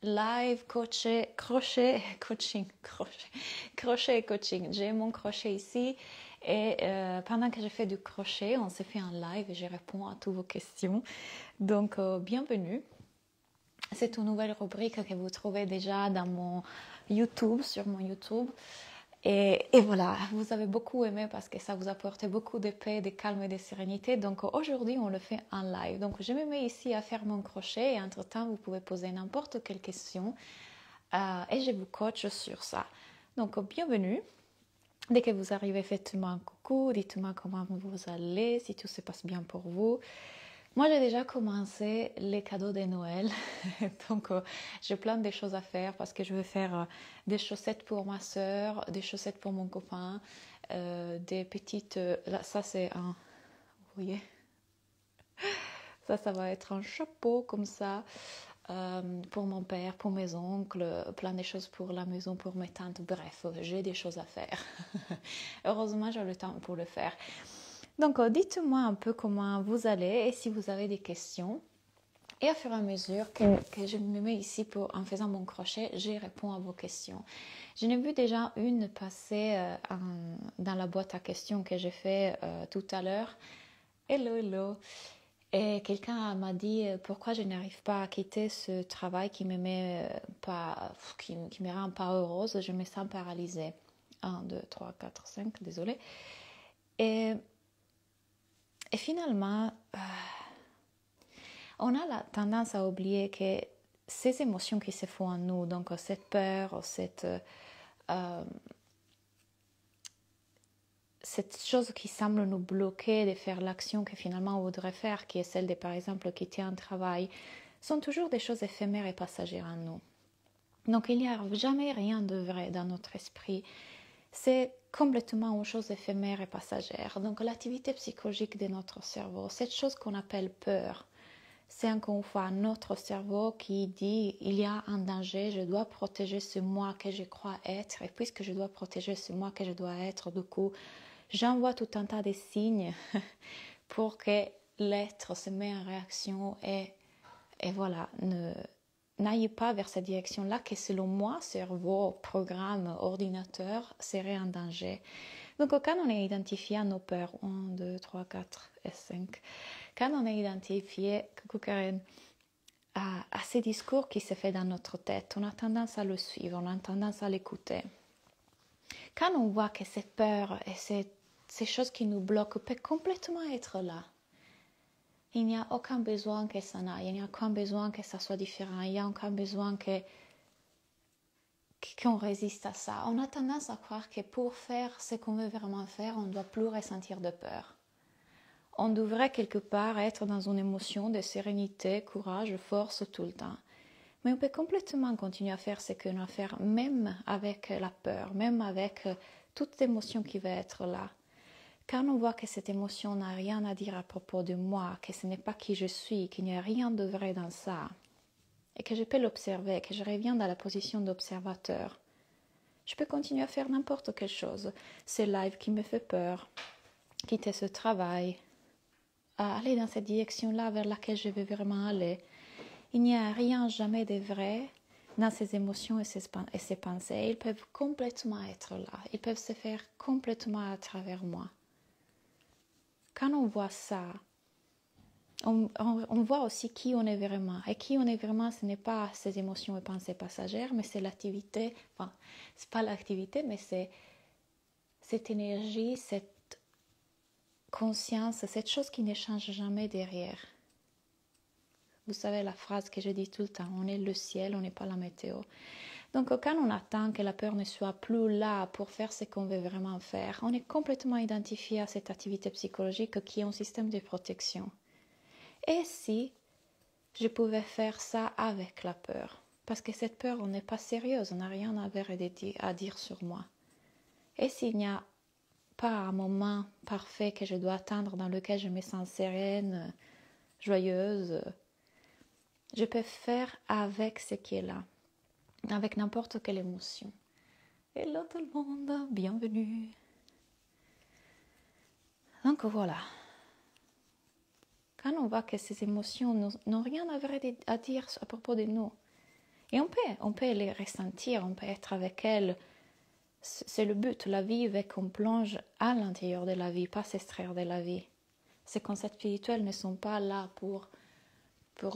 live, crochet et coaching. J'ai mon crochet ici et pendant que je fais du crochet, on s'est fait un live et je réponds à toutes vos questions. Donc, bienvenue. C'est une nouvelle rubrique que vous trouvez déjà dans mon YouTube, sur mon YouTube. Et voilà, vous avez beaucoup aimé parce que ça vous apportait beaucoup de paix, de calme et de sérénité. Donc aujourd'hui, on le fait en live. Donc je me mets ici à faire mon crochet et entre-temps, vous pouvez poser n'importe quelle question et je vous coach sur ça. Donc bienvenue. Dès que vous arrivez, faites-moi un coucou, dites-moi comment vous allez, si tout se passe bien pour vous. Moi, j'ai déjà commencé les cadeaux de Noël, donc j'ai plein de choses à faire parce que je vais faire des chaussettes pour ma soeur, des chaussettes pour mon copain, des petites... là, ça, c'est un... Vous voyez? Ça va être un chapeau comme ça pour mon père, pour mes oncles, plein de choses pour la maison, pour mes tantes. Bref, j'ai des choses à faire. Heureusement, j'ai le temps pour le faire. Donc, dites-moi un peu comment vous allez et si vous avez des questions. Et à fur et à mesure que je me mets ici en faisant mon crochet, je réponds à vos questions. J'en ai vu déjà une passer dans la boîte à questions que j'ai fait tout à l'heure. Hello, hello. Et quelqu'un m'a dit pourquoi je n'arrive pas à quitter ce travail qui me met qui me rend pas heureuse. Je me sens paralysée. 1, 2, 3, 4, 5, désolée. Et finalement, on a la tendance à oublier que ces émotions qui se font en nous, donc cette peur, cette chose qui semble nous bloquer de faire l'action que finalement on voudrait faire, qui est celle de, par exemple, quitter un travail, sont toujours des choses éphémères et passagères en nous. Donc il n'y a jamais rien de vrai dans notre esprit. C'est complètement une chose éphémère et passagère. Donc l'activité psychologique de notre cerveau, cette chose qu'on appelle peur, c'est encore une fois notre cerveau qui dit il y a un danger, je dois protéger ce moi que je crois être, et puisque je dois protéger ce moi que je dois être, du coup, j'envoie tout un tas de signes pour que l'être se mette en réaction et voilà, n'aille pas vers cette direction-là que selon moi, cerveau, programme, ordinateur, serait en danger. Donc quand on a identifié nos peurs, 1, 2, 3, 4 et 5, quand on a identifié, coucou Karen, à ces discours qui se fait dans notre tête, on a tendance à le suivre, on a tendance à l'écouter. Quand on voit que cette peur et ces choses qui nous bloquent peuvent complètement être là, il n'y a aucun besoin que ça n'aille, il n'y a aucun besoin que ça soit différent, il n'y a aucun besoin qu'on résiste à ça. On a tendance à croire que pour faire ce qu'on veut vraiment faire, on ne doit plus ressentir de peur. On devrait quelque part être dans une émotion de sérénité, courage, force tout le temps. Mais on peut complètement continuer à faire ce qu'on a à faire, même avec la peur, même avec toute émotion qui va être là. Quand on voit que cette émotion n'a rien à dire à propos de moi, que ce n'est pas qui je suis, qu'il n'y a rien de vrai dans ça, et que je peux l'observer, que je reviens dans la position d'observateur, je peux continuer à faire n'importe quelle chose. Ce live qui me fait peur, quitter ce travail, à aller dans cette direction-là vers laquelle je veux vraiment aller. Il n'y a rien jamais de vrai dans ces émotions et ces pensées. Ils peuvent complètement être là. Ils peuvent se faire complètement à travers moi. Quand on voit ça, on voit aussi qui on est vraiment. Et qui on est vraiment, ce n'est pas ces émotions et pensées passagères, mais c'est l'activité. Enfin, c'est pas l'activité, mais c'est cette énergie, cette conscience, cette chose qui ne change jamais derrière. Vous savez la phrase que je dis tout le temps, on est le ciel, on n'est pas la météo. Donc quand on attend que la peur ne soit plus là pour faire ce qu'on veut vraiment faire, on est complètement identifié à cette activité psychologique qui est un système de protection. Et si je pouvais faire ça avec la peur? Parce que cette peur, on n'est pas sérieuse, on n'a rien à dire sur moi. Et s'il n'y a pas un moment parfait que je dois atteindre dans lequel je me sens sereine, joyeuse, je peux faire avec ce qui est là, avec n'importe quelle émotion. Hello tout le monde, bienvenue. Donc voilà. Quand on voit que ces émotions n'ont rien à dire à propos de nous, Et on peut les ressentir, on peut être avec elles. C'est le but. La vie veut qu'on plonge à l'intérieur de la vie, pas s'extraire de la vie. Ces concepts spirituels ne sont pas là pour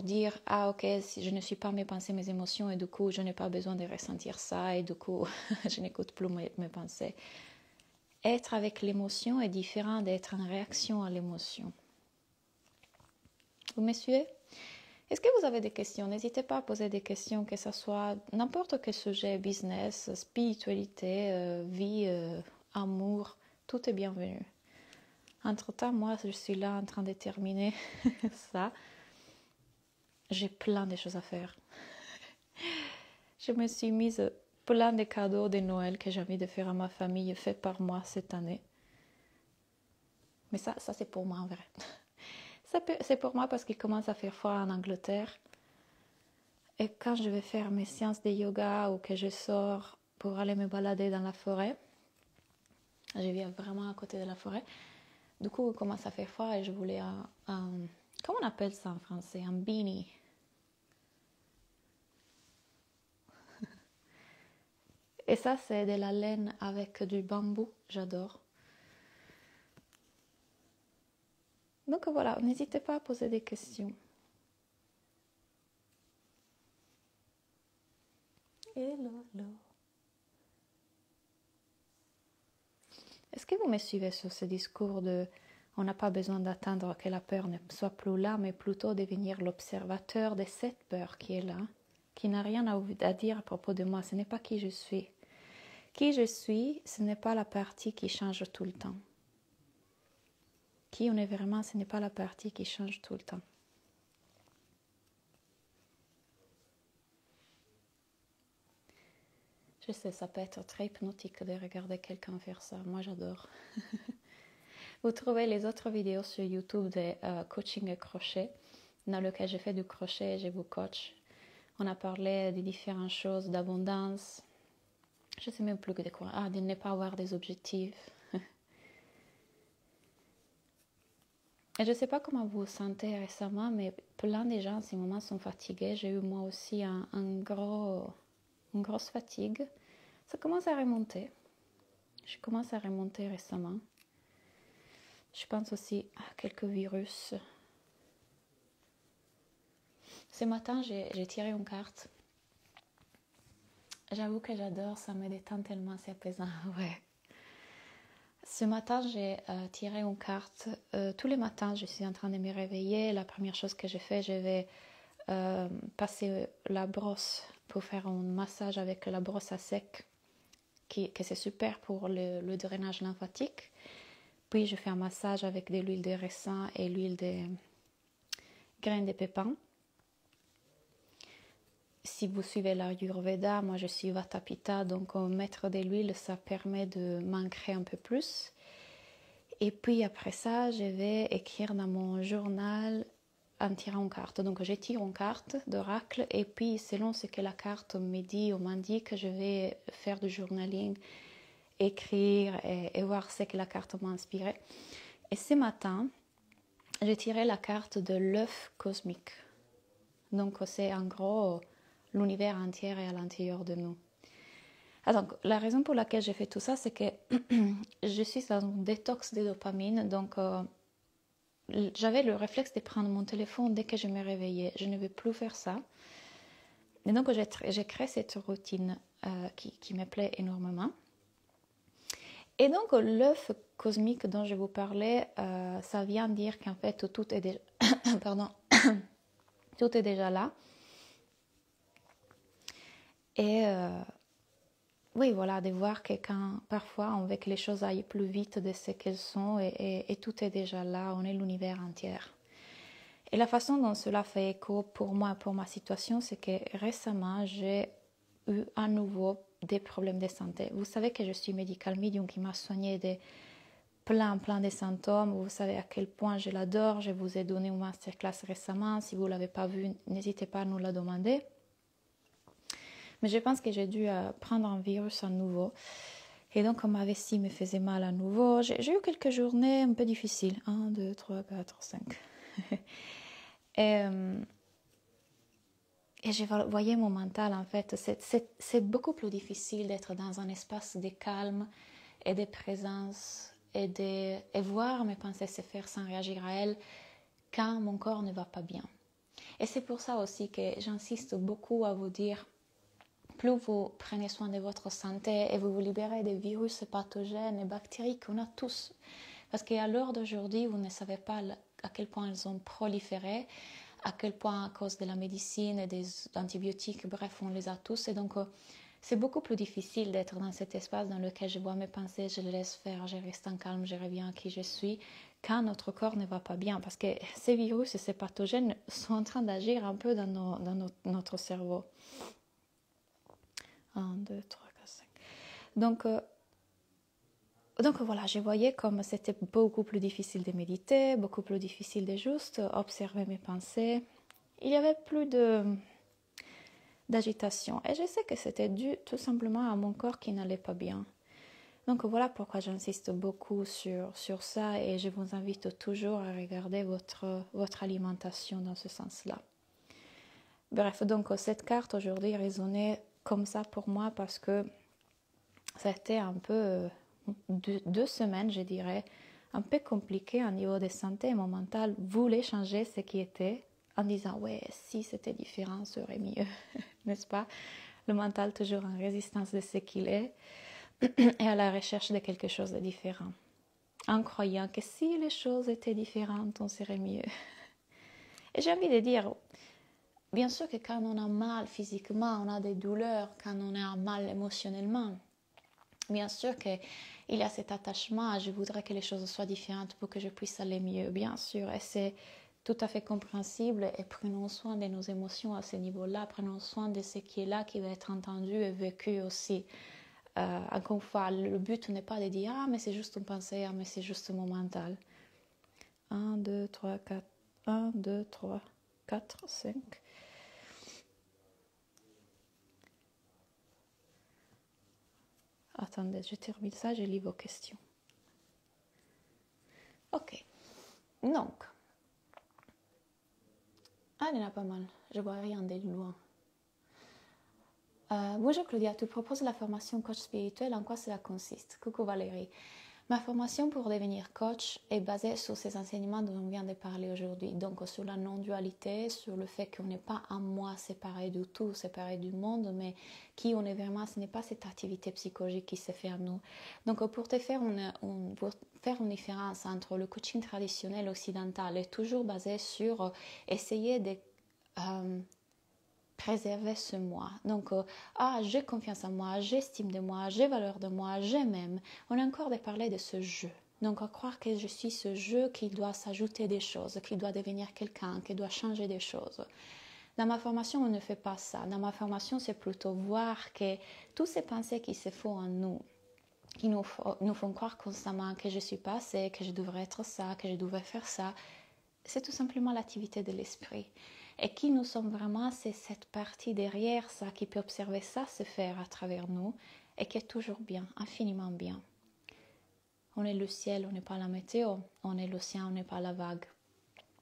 dire « Ah ok, si je ne suis pas mes pensées, mes émotions, et du coup je n'ai pas besoin de ressentir ça, et du coup je n'écoute plus mes pensées. » Être avec l'émotion est différent d'être en réaction à l'émotion. Vous me suivez? Est-ce que vous avez des questions? N'hésitez pas à poser des questions, que ce soit n'importe quel sujet, business, spiritualité, vie, amour, tout est bienvenu. Entre-temps, moi, je suis là en train de terminer ça. J'ai plein de choses à faire. Je me suis mise plein de cadeaux de Noël que j'ai envie de faire à ma famille, fait par moi cette année. Mais ça c'est pour moi en vrai. C'est pour moi parce qu'il commence à faire froid en Angleterre. Et quand je vais faire mes séances de yoga ou que je sors pour aller me balader dans la forêt, je vis vraiment à côté de la forêt, du coup il commence à faire froid et je voulais comment on appelle ça en français? Un beanie. Et ça, c'est de la laine avec du bambou. J'adore. Donc voilà, n'hésitez pas à poser des questions. Hello. Est-ce que vous me suivez sur ce discours de on n'a pas besoin d'attendre que la peur ne soit plus là, mais plutôt devenir l'observateur de cette peur qui est là, qui n'a rien à dire à propos de moi. Ce n'est pas qui je suis. Qui je suis, ce n'est pas la partie qui change tout le temps. Qui on est vraiment, ce n'est pas la partie qui change tout le temps. Je sais, ça peut être très hypnotique de regarder quelqu'un faire ça. Moi, j'adore. Vous trouvez les autres vidéos sur YouTube de coaching et crochet, dans lequel j'ai fait du crochet et je vous coach. On a parlé de différentes choses, d'abondance. Je ne sais même plus de quoi. Ah, de ne pas avoir des objectifs. Et je ne sais pas comment vous vous sentez récemment, mais plein de gens en ce moment sont fatigués. J'ai eu moi aussi une grosse fatigue. Ça commence à remonter. Je commence à remonter récemment. Je pense aussi à quelques virus. Ce matin, j'ai tiré une carte. J'avoue que j'adore, ça me détend tellement, c'est apaisant. Ouais. Ce matin, j'ai tiré une carte. Tous les matins, je suis en train de me réveiller. La première chose que je fais, je vais passer la brosse pour faire un massage avec la brosse à sec, que c'est super pour le drainage lymphatique. Puis, je fais un massage avec de l'huile de raisin et l'huile de graines de pépins. Si vous suivez l'Ayurveda, moi je suis Vata Pitta, donc mettre de l'huile, ça permet de m'ancrer un peu plus. Et puis après ça, je vais écrire dans mon journal en tirant une carte. Donc je tire une carte d'oracle et puis selon ce que la carte me dit ou m'indique, je vais faire du journaling, écrire et voir ce que la carte m'a inspiré. Et ce matin, j'ai tiré la carte de l'œuf cosmique. Donc c'est en gros l'univers entier est à l'intérieur de nous. Donc, la raison pour laquelle j'ai fait tout ça, c'est que je suis dans un détox de dopamine. Donc, j'avais le réflexe de prendre mon téléphone dès que je me réveillais. Je ne vais plus faire ça. Et donc, j'ai créé cette routine qui me plaît énormément. Et donc, l'œuf cosmique dont je vous parlais, ça vient dire qu'en fait, tout est déjà... Pardon. Tout est déjà là. Et oui, voilà, de voir que quand parfois on veut que les choses aillent plus vite de ce qu'elles sont et tout est déjà là, on est l'univers entier. Et la façon dont cela fait écho pour moi, pour ma situation, c'est que récemment, j'ai eu à nouveau des problèmes de santé. Vous savez que je suis medical medium qui m'a soigné de plein de symptômes. Vous savez à quel point je l'adore. Je vous ai donné une masterclass récemment. Si vous ne l'avez pas vue, n'hésitez pas à nous la demander. Mais je pense que j'ai dû prendre un virus à nouveau. Et donc, comme ma vessie me faisait mal à nouveau, j'ai eu quelques journées un peu difficiles. 1, 2, 3, 4, 5. Et et je voyais mon mental, en fait, c'est beaucoup plus difficile d'être dans un espace de calme et de présence et voir mes pensées se faire sans réagir à elles quand mon corps ne va pas bien. Et c'est pour ça aussi que j'insiste beaucoup à vous dire, plus vous prenez soin de votre santé et vous vous libérez des virus pathogènes et bactéries qu'on a tous, parce qu'à l'heure d'aujourd'hui, vous ne savez pas à quel point elles ont proliféré, à quel point à cause de la médecine et des antibiotiques, bref, on les a tous. Et donc, c'est beaucoup plus difficile d'être dans cet espace dans lequel je vois mes pensées, je les laisse faire, je reste en calme, je reviens à qui je suis, quand notre corps ne va pas bien. Parce que ces virus et ces pathogènes sont en train d'agir un peu dans notre cerveau. 1, 2, 3, 4, 5. Donc voilà, je voyais comme c'était beaucoup plus difficile de méditer, beaucoup plus difficile de juste observer mes pensées. Il y avait plus d'agitation. Et je sais que c'était dû tout simplement à mon corps qui n'allait pas bien. Donc voilà pourquoi j'insiste beaucoup sur ça et je vous invite toujours à regarder votre alimentation dans ce sens-là. Bref, donc cette carte aujourd'hui résonnait comme ça pour moi parce que ça a été un peu 2 semaines, je dirais, un peu compliqué au niveau de santé. Mon mental voulait changer ce qui était en disant ouais, si c'était différent, ça serait mieux, n'est-ce pas? Le mental toujours en résistance de ce qu'il est et à la recherche de quelque chose de différent, en croyant que si les choses étaient différentes, on serait mieux. Et j'ai envie de dire, bien sûr que quand on a mal physiquement, on a des douleurs, quand on a mal émotionnellement, bien sûr qu'il y a cet attachement, je voudrais que les choses soient différentes pour que je puisse aller mieux, bien sûr, et c'est tout à fait compréhensible, et prenons soin de nos émotions à ce niveau-là, prenons soin de ce qui est là, qui va être entendu et vécu aussi. Encore une fois, le but n'est pas de dire « Ah, mais c'est juste une pensée, ah, mais c'est juste mon mental. » 1, 2, 3, 4, 1, 2, 3, 4, 5... Attendez, je termine ça, je lis vos questions. Ok, donc, il y en a pas mal, je vois rien de loin. Bonjour Claudia, tu proposes la formation coach spirituel, en quoi cela consiste? Coucou Valérie. Ma formation pour devenir coach est basée sur ces enseignements dont on vient de parler aujourd'hui. Donc sur la non-dualité, sur le fait qu'on n'est pas un moi séparé du tout, séparé du monde, mais qui on est vraiment, ce n'est pas cette activité psychologique qui se fait en nous. Donc pour faire une différence entre le coaching traditionnel occidental est toujours basé sur essayer de préserver ce moi. Donc, j'ai confiance en moi, j'estime de moi, j'ai valeur de moi, je m'aime. On a encore de parler de ce jeu. Donc, à croire que je suis ce jeu qui doit s'ajouter des choses, qui doit devenir quelqu'un, qui doit changer des choses. Dans ma formation, on ne fait pas ça. Dans ma formation, c'est plutôt voir que tous ces pensées qui se font en nous, qui nous font croire constamment que je ne suis pas assez, que je devrais être ça, que je devrais faire ça, c'est tout simplement l'activité de l'esprit. Et qui nous sommes vraiment, c'est cette partie derrière ça qui peut observer ça se faire à travers nous et qui est toujours bien, infiniment bien. On est le ciel, on n'est pas la météo, on est l'océan, on n'est pas la vague.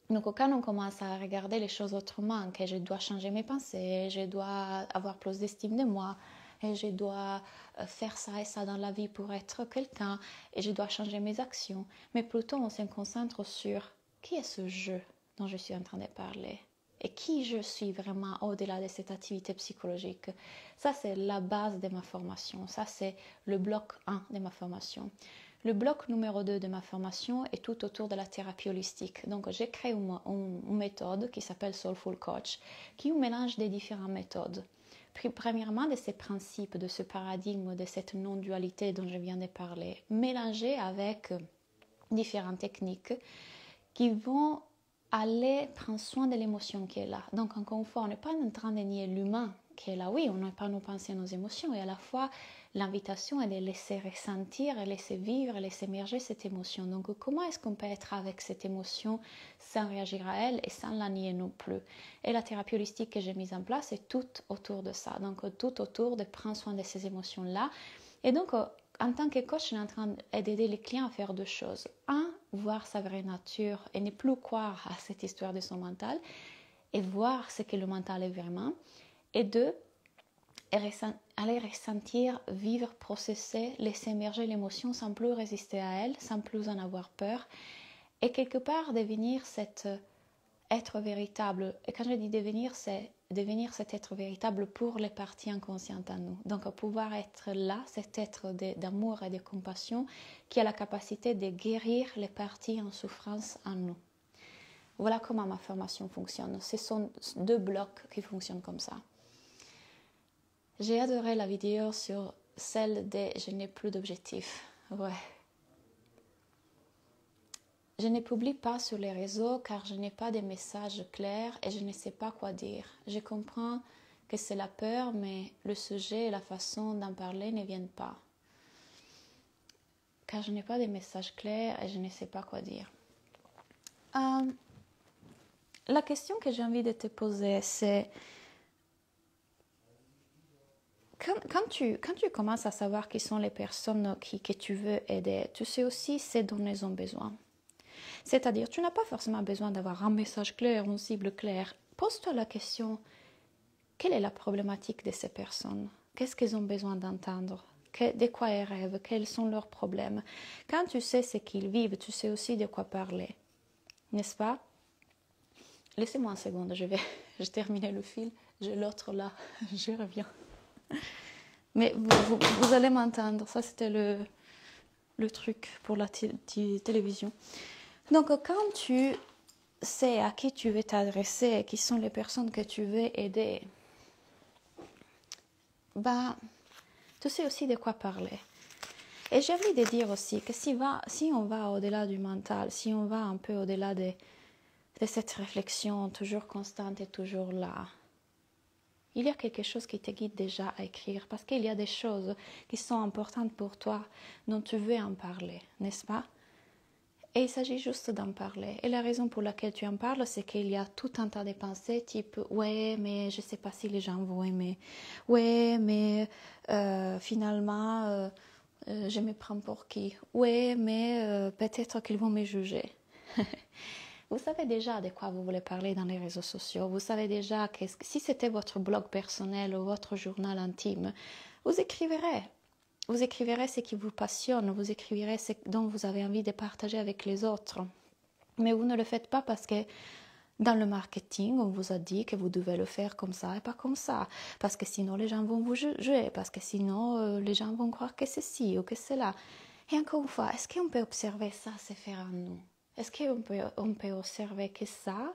Donc quand on commence à regarder les choses autrement, que je dois changer mes pensées, je dois avoir plus d'estime de moi, et je dois faire ça et ça dans la vie pour être quelqu'un, et je dois changer mes actions, mais plutôt on se concentre sur qui est ce jeu dont je suis en train de parler et qui je suis vraiment au-delà de cette activité psychologique. Ça, c'est la base de ma formation. Ça, c'est le bloc 1 de ma formation. Le bloc numéro 2 de ma formation est tout autour de la thérapie holistique. Donc, j'ai créé une méthode qui s'appelle Soulful Coach, qui est un mélange des différentes méthodes. Premièrement, de ces principes, de ce paradigme, de cette non-dualité dont je viens de parler, mélangé avec différentes techniques qui vont aller prendre soin de l'émotion qui est là. Donc, encore une fois, on n'est pas en train de nier l'humain qui est là. Oui, on n'a pas nos pensées, nos émotions. Et à la fois, l'invitation est de laisser ressentir, laisser vivre, laisser émerger cette émotion. Donc, comment est-ce qu'on peut être avec cette émotion sans réagir à elle et sans la nier non plus? Et la thérapie holistique que j'ai mise en place est tout autour de ça. Donc, tout autour de prendre soin de ces émotions-là. Et donc, en tant que coach, je suis en train d'aider les clients à faire 2 choses. 1, voir sa vraie nature et ne plus croire à cette histoire de son mental. et voir ce que le mental est vraiment. Et deux, aller ressentir, vivre, processer, laisser émerger l'émotion sans plus résister à elle, sans plus en avoir peur. Et quelque part devenir cet être véritable. Et quand je dis devenir, c'est devenir cet être véritable pour les parties inconscientes en nous. Donc pouvoir être là, cet être d'amour et de compassion qui a la capacité de guérir les parties en souffrance en nous. Voilà comment ma formation fonctionne. Ce sont 2 blocs qui fonctionnent comme ça. J'ai adoré la vidéo sur celle de « Je n'ai plus d'objectifs ». Ouais. Je ne publie pas sur les réseaux car je n'ai pas de messages clairs et je ne sais pas quoi dire. Je comprends que c'est la peur, mais le sujet et la façon d'en parler ne viennent pas. Car je n'ai pas de messages clairs et je ne sais pas quoi dire. La question que j'ai envie de te poser, c'est quand tu commences à savoir qui sont les personnes que tu veux aider, tu sais aussi ce dont elles ont besoin. C'est-à-dire, tu n'as pas forcément besoin d'avoir un message clair, une cible claire. Pose-toi la question, quelle est la problématique de ces personnes? Qu'est-ce qu'elles ont besoin d'entendre? De quoi elles rêvent? Quels sont leurs problèmes? Quand tu sais ce qu'ils vivent, tu sais aussi de quoi parler. N'est-ce pas? Laissez-moi une seconde, je terminer le fil. J'ai l'autre là, je reviens. Mais vous allez m'entendre, ça c'était le truc pour la télévision. Donc quand tu sais à qui tu veux t'adresser, qui sont les personnes que tu veux aider, tu sais aussi de quoi parler. Et j'ai envie de dire aussi que si on va au-delà du mental, si on va un peu au-delà de cette réflexion toujours constante et toujours là, il y a quelque chose qui te guide déjà à écrire, parce qu'il y a des choses qui sont importantes pour toi, dont tu veux en parler, n'est-ce pas? Et il s'agit juste d'en parler. Et la raison pour laquelle tu en parles, c'est qu'il y a tout un tas de pensées type « Ouais, mais je ne sais pas si les gens vont aimer. Ouais, mais finalement, je me prends pour qui. Ouais, mais peut-être qu'ils vont me juger. » Vous savez déjà de quoi vous voulez parler dans les réseaux sociaux. Vous savez déjà que si c'était votre blog personnel ou votre journal intime, vous écrivirez. Vous écrivirez ce qui vous passionne, vous écrivirez ce dont vous avez envie de partager avec les autres. Mais vous ne le faites pas parce que dans le marketing, on vous a dit que vous devez le faire comme ça et pas comme ça. Parce que sinon, les gens vont vous juger. Parce que sinon, les gens vont croire que c'est ci ou que c'est là. Et encore une fois, est-ce qu'on peut observer ça se faire en nous? Est-ce qu'on peut observer que ça,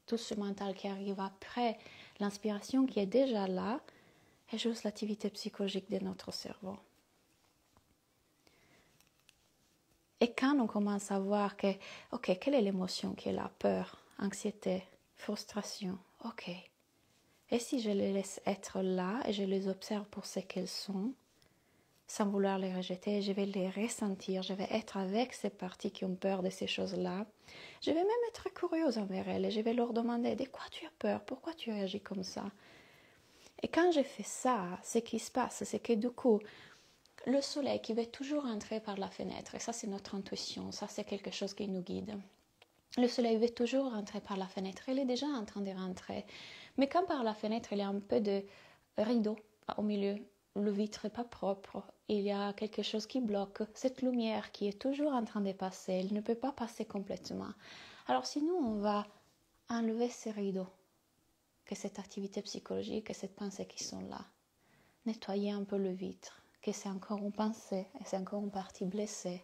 tout ce mental qui arrive après, l'inspiration qui est déjà là, est juste l'activité psychologique de notre cerveau? Et quand on commence à voir que, ok, quelle est l'émotion qui est là? Peur, anxiété, frustration, ok. Et si je les laisse être là et je les observe pour ce qu'elles sont, sans vouloir les rejeter, je vais les ressentir, je vais être avec ces parties qui ont peur de ces choses-là. Je vais même être curieuse envers elles et je vais leur demander de quoi tu as peur, pourquoi tu réagis comme ça. Et quand je fais ça, ce qui se passe, c'est que du coup, le soleil qui veut toujours entrer par la fenêtre, et ça c'est notre intuition, ça c'est quelque chose qui nous guide. Le soleil veut toujours entrer par la fenêtre, il est déjà en train de rentrer. Mais quand par la fenêtre il y a un peu de rideau au milieu, le vitre n'est pas propre, il y a quelque chose qui bloque, cette lumière qui est toujours en train de passer, elle ne peut pas passer complètement. Alors sinon on va enlever ces rideaux, que cette activité psychologique et cette pensée qui sont là. Nettoyer un peu le vitre, que c'est encore une pensée, et c'est encore une partie blessée.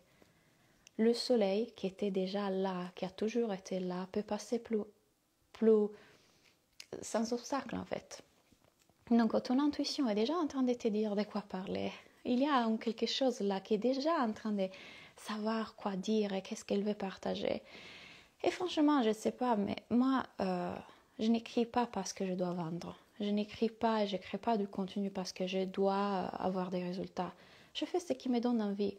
Le soleil qui était déjà là, qui a toujours été là, peut passer plus sans obstacle en fait. Donc ton intuition est déjà en train de te dire de quoi parler. Il y a quelque chose là qui est déjà en train de savoir quoi dire et qu'est-ce qu'elle veut partager. Et franchement, je ne sais pas, mais moi, je n'écris pas parce que je dois vendre. Je n'écris pas et je ne crée pas du contenu parce que je dois avoir des résultats. Je fais ce qui me donne envie.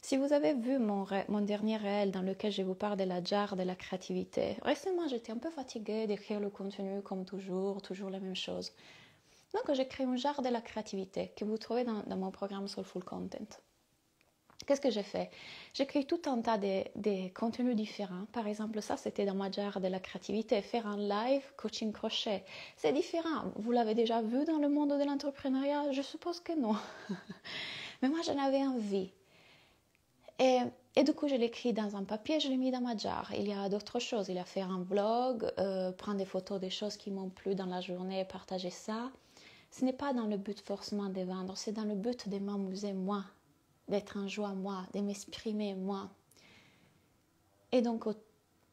Si vous avez vu mon dernier réel dans lequel je vous parle de la jarre de la créativité, récemment j'étais un peu fatiguée d'écrire le contenu comme toujours la même chose. Donc j'ai créé une jarre de la créativité que vous trouvez dans mon programme Soulful Content. Qu'est-ce que j'ai fait? J'écris tout un tas de contenus différents. Par exemple, ça, c'était dans ma jarre de la créativité. Faire un live coaching crochet. C'est différent. Vous l'avez déjà vu dans le monde de l'entrepreneuriat? Je suppose que non. Mais moi, j'en avais envie. Et du coup, je l'écris dans un papier, je l'ai mis dans ma jarre. Il y a d'autres choses. Il y a faire un vlog, prendre des photos des choses qui m'ont plu dans la journée, partager ça. Ce n'est pas dans le but forcément de vendre, c'est dans le but de m'amuser moi, d'être en joie moi, de m'exprimer moi. Et donc,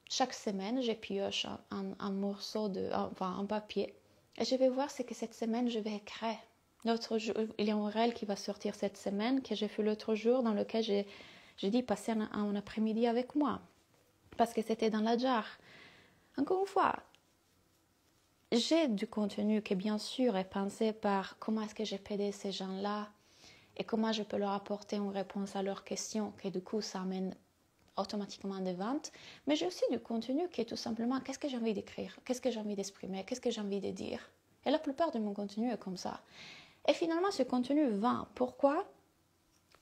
chaque semaine, je pioche un morceau un papier. Et je vais voir ce que cette semaine, je vais écrire. L'autre jour, il y a un réel qui va sortir cette semaine, que j'ai fait l'autre jour, dans lequel j'ai dit passer un après-midi avec moi. Parce que c'était dans la jarre. Encore une fois, j'ai du contenu qui, bien sûr, est pensé par comment est-ce que j'ai aidé ces gens-là et comment je peux leur apporter une réponse à leurs questions, que du coup, ça amène automatiquement des ventes. Mais j'ai aussi du contenu qui est tout simplement qu'est-ce que j'ai envie d'écrire, qu'est-ce que j'ai envie d'exprimer, qu'est-ce que j'ai envie de dire. Et la plupart de mon contenu est comme ça. Et finalement, ce contenu vend. Pourquoi?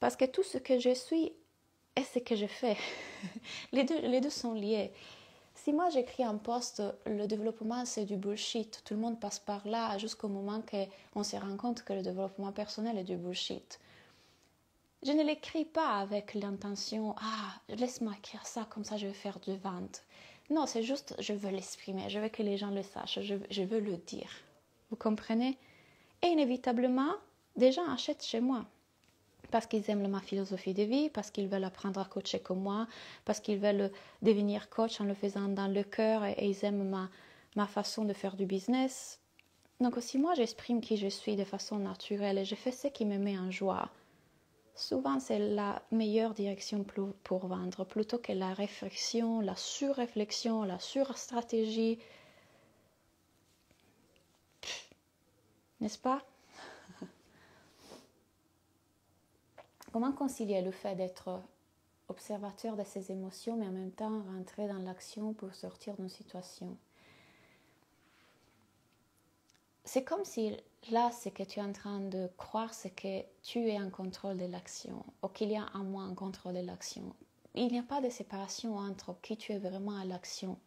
Parce que tout ce que je suis est ce que je fais. Les deux sont liés. Si moi j'écris un post, le développement c'est du bullshit, tout le monde passe par là jusqu'au moment qu'on se rend compte que le développement personnel est du bullshit. Je ne l'écris pas avec l'intention, laisse-moi écrire ça, comme ça je vais faire du vente. Non, c'est juste, je veux l'exprimer, je veux que les gens le sachent, je veux le dire. Vous comprenez? Et inévitablement, des gens achètent chez moi. Parce qu'ils aiment ma philosophie de vie, parce qu'ils veulent apprendre à coacher comme moi, parce qu'ils veulent devenir coach en le faisant dans le cœur et ils aiment ma façon de faire du business. Donc aussi moi j'exprime qui je suis de façon naturelle et je fais ce qui me met en joie. Souvent c'est la meilleure direction pour vendre, plutôt que la réflexion, la surréflexion, la surstratégie. N'est-ce pas? Comment concilier le fait d'être observateur de ses émotions, mais en même temps rentrer dans l'action pour sortir d'une situation? C'est comme si là, ce que tu es en train de croire, c'est que tu es en contrôle de l'action, ou qu'il y a en moi un contrôle de l'action. Il n'y a pas de séparation entre qui tu es vraiment à l'action.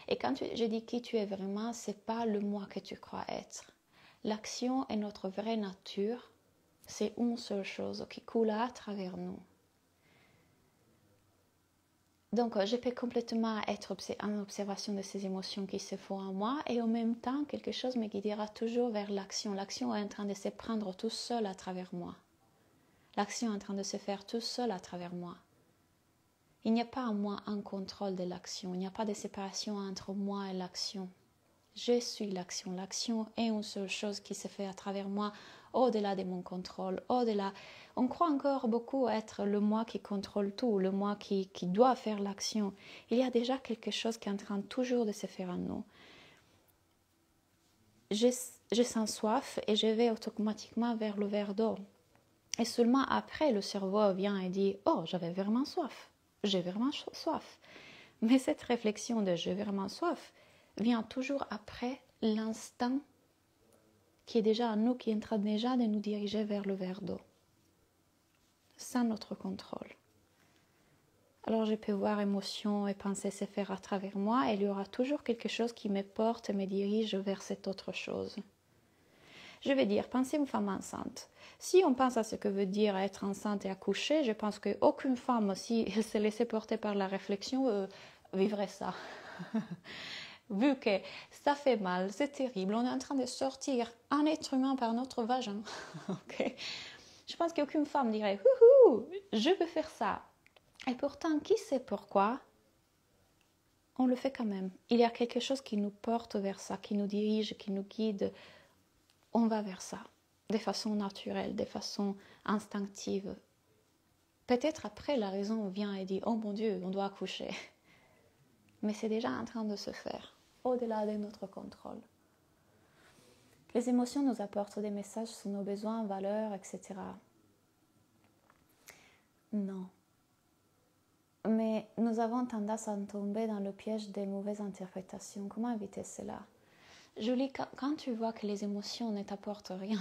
Et quand je dis qui tu es vraiment, ce n'est pas le moi que tu crois être. L'action est notre vraie nature. C'est une seule chose qui coule à travers nous. Donc, je peux complètement être en observation de ces émotions qui se font en moi et en même temps, quelque chose me guidera toujours vers l'action. L'action est en train de se prendre tout seul à travers moi. L'action est en train de se faire tout seul à travers moi. Il n'y a pas en moi un contrôle de l'action. Il n'y a pas de séparation entre moi et l'action. Je suis l'action. L'action est une seule chose qui se fait à travers moi, au-delà de mon contrôle, au-delà. On croit encore beaucoup être le moi qui contrôle tout, le moi qui doit faire l'action. Il y a déjà quelque chose qui est en train toujours de se faire en nous. Je sens soif et je vais automatiquement vers le verre d'eau. Et seulement après, le cerveau vient et dit « Oh, j'avais vraiment soif. J'ai vraiment soif. » Mais cette réflexion de « j'ai vraiment soif » vient toujours après l'instant qui est déjà en nous, qui est en train déjà de nous diriger vers le verre d'eau, sans notre contrôle. Alors je peux voir émotions et pensées se faire à travers moi et il y aura toujours quelque chose qui me porte et me dirige vers cette autre chose. Je vais dire, pensez une femme enceinte. Si on pense à ce que veut dire être enceinte et accoucher, je pense qu'aucune femme, si elle se laissait porter par la réflexion, vivrait ça. Vu que ça fait mal, c'est terrible, on est en train de sortir un être humain par notre vagin. Okay. Je pense qu'aucune femme dirait « Houhou, je veux faire ça ». Et pourtant, qui sait pourquoi? On le fait quand même. Il y a quelque chose qui nous porte vers ça, qui nous dirige, qui nous guide. On va vers ça, de façon naturelle, de façon instinctive. Peut-être après, la raison vient et dit « Oh mon Dieu, on doit accoucher ». Mais c'est déjà en train de se faire, au-delà de notre contrôle. Les émotions nous apportent des messages sur nos besoins, valeurs, etc. Non. Mais nous avons tendance à tomber dans le piège des mauvaises interprétations. Comment éviter cela? Julie, quand tu vois que les émotions ne t'apportent rien,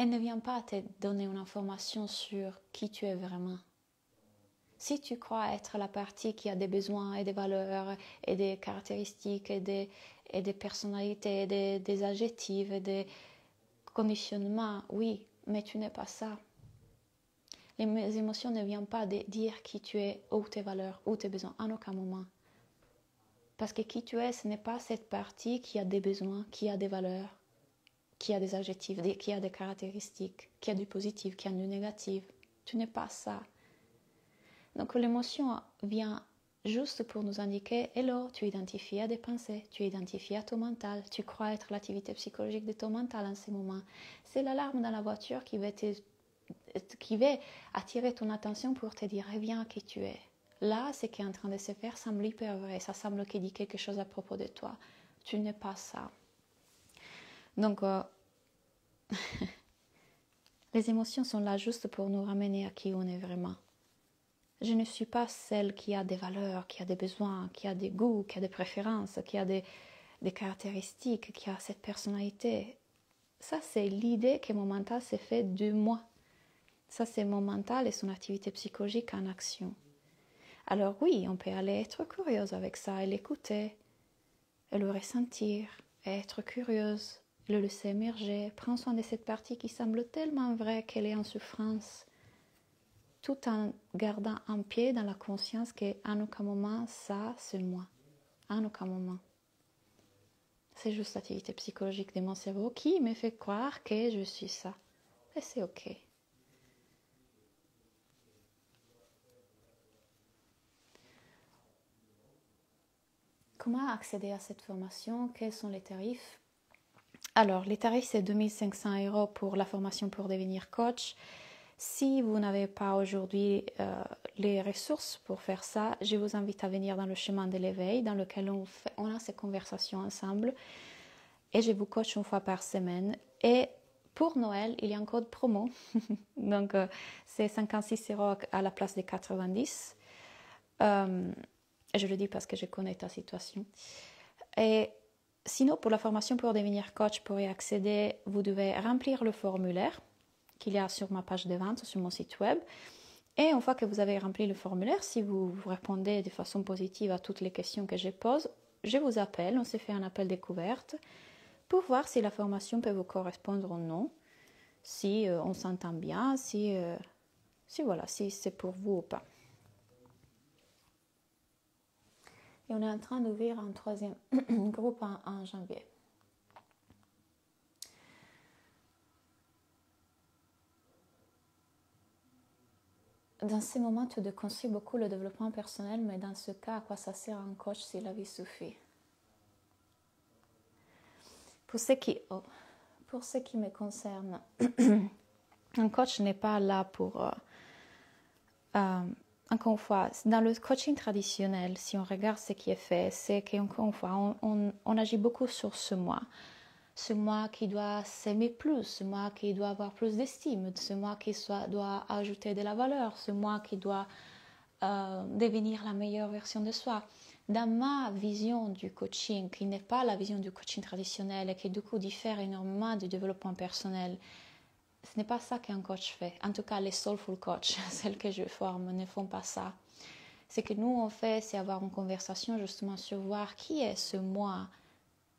elle ne vient pas te donner une information sur qui tu es vraiment. Si tu crois être la partie qui a des besoins et des valeurs et des caractéristiques et des personnalités, des adjectifs et des conditionnements, oui, mais tu n'es pas ça. Les émotions ne viennent pas de dire qui tu es ou tes valeurs ou tes besoins en aucun moment. Parce que qui tu es, ce n'est pas cette partie qui a des besoins, qui a des valeurs, qui a des adjectifs, qui a des caractéristiques, qui a du positif, qui a du négatif. Tu n'es pas ça. Donc l'émotion vient juste pour nous indiquer, hello, tu identifies à des pensées, tu identifies à ton mental, tu crois être l'activité psychologique de ton mental en ce moment. C'est l'alarme dans la voiture qui va attirer ton attention pour te dire, reviens qui tu es. Là, ce qui est en train de se faire semble hyper vrai, ça semble qu'il dit quelque chose à propos de toi. Tu n'es pas ça. Donc, les émotions sont là juste pour nous ramener à qui on est vraiment. Je ne suis pas celle qui a des valeurs, qui a des besoins, qui a des goûts, qui a des préférences, qui a des caractéristiques, qui a cette personnalité. Ça, c'est l'idée que mon mental s'est fait de moi. Ça, c'est mon mental et son activité psychologique en action. Alors oui, on peut aller être curieuse avec ça et l'écouter, et le ressentir, et être curieuse, le laisser émerger, prendre soin de cette partie qui semble tellement vraie qu'elle est en souffrance, tout en gardant un pied dans la conscience qu'en aucun moment, ça, c'est moi. En aucun moment. C'est juste l'activité psychologique de mon cerveau qui me fait croire que je suis ça. Et c'est OK. Comment accéder à cette formation? Quels sont les tarifs? Alors, les tarifs, c'est 2500 € pour la formation pour devenir coach. Si vous n'avez pas aujourd'hui les ressources pour faire ça, je vous invite à venir dans le chemin de l'éveil dans lequel on a ces conversations ensemble et je vous coach une fois par semaine. Et pour Noël, il y a un code promo, donc c'est 56 € à la place de 90. Je le dis parce que je connais ta situation. Et sinon, pour la formation pour devenir coach, pour y accéder, vous devez remplir le formulaire qu'il y a sur ma page de vente, sur mon site web. Et une fois que vous avez rempli le formulaire, si vous répondez de façon positive à toutes les questions que je pose, je vous appelle, on se fait un appel découverte pour voir si la formation peut vous correspondre ou non, si on s'entend bien, si c'est pour vous ou pas. Et on est en train d'ouvrir un troisième groupe en janvier. Dans ces moments, tu déconstruis beaucoup le développement personnel, mais dans ce cas, à quoi ça sert un coach si la vie suffit? Pour ce qui me concerne, un coach n'est pas là pour... encore une fois, dans le coaching traditionnel, si on regarde ce qui est fait, c'est qu'encore une fois, on agit beaucoup sur ce moi. Ce moi qui doit s'aimer plus, ce moi qui doit avoir plus d'estime, ce moi qui doit ajouter de la valeur, ce moi qui doit devenir la meilleure version de soi. Dans ma vision du coaching, qui n'est pas la vision du coaching traditionnel et qui du coup diffère énormément du développement personnel, ce n'est pas ça qu'un coach fait. En tout cas, les soulful coachs, celles que je forme, ne font pas ça. Ce que nous on fait, c'est avoir une conversation justement sur voir qui est ce moi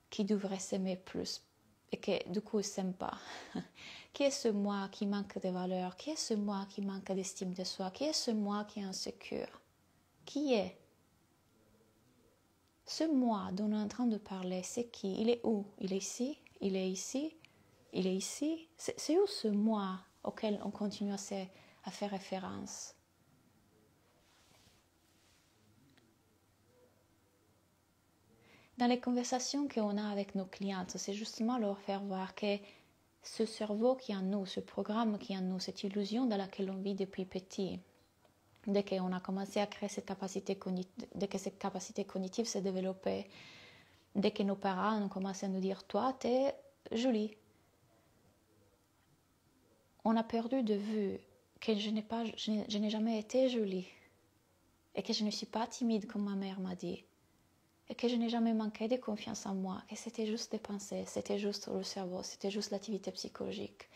qui devrait s'aimer plus et qui du coup ne s'aime pas. Qui est ce moi qui manque de valeur? Qui est ce moi qui manque d'estime de soi? Qui est ce moi qui est insécure? Qui est? Ce moi dont on est en train de parler, c'est qui? Il est où? Il est ici? Il est ici? Il est ici? C'est où ce moi auquel on continue à faire référence? Dans les conversations qu'on a avec nos clientes, c'est justement leur faire voir que ce cerveau qui est en nous, ce programme qui est en nous, cette illusion dans laquelle on vit depuis petit, dès qu'on a commencé à créer cette capacité cognitive, dès que cette capacité cognitive s'est développée, dès que nos parents ont commencé à nous dire « toi, t'es jolie », on a perdu de vue que je n'ai jamais été jolie et que je ne suis pas timide comme ma mère m'a dit et que je n'ai jamais manqué de confiance en moi, que c'était juste des pensées, c'était juste le cerveau, c'était juste l'activité psychologique.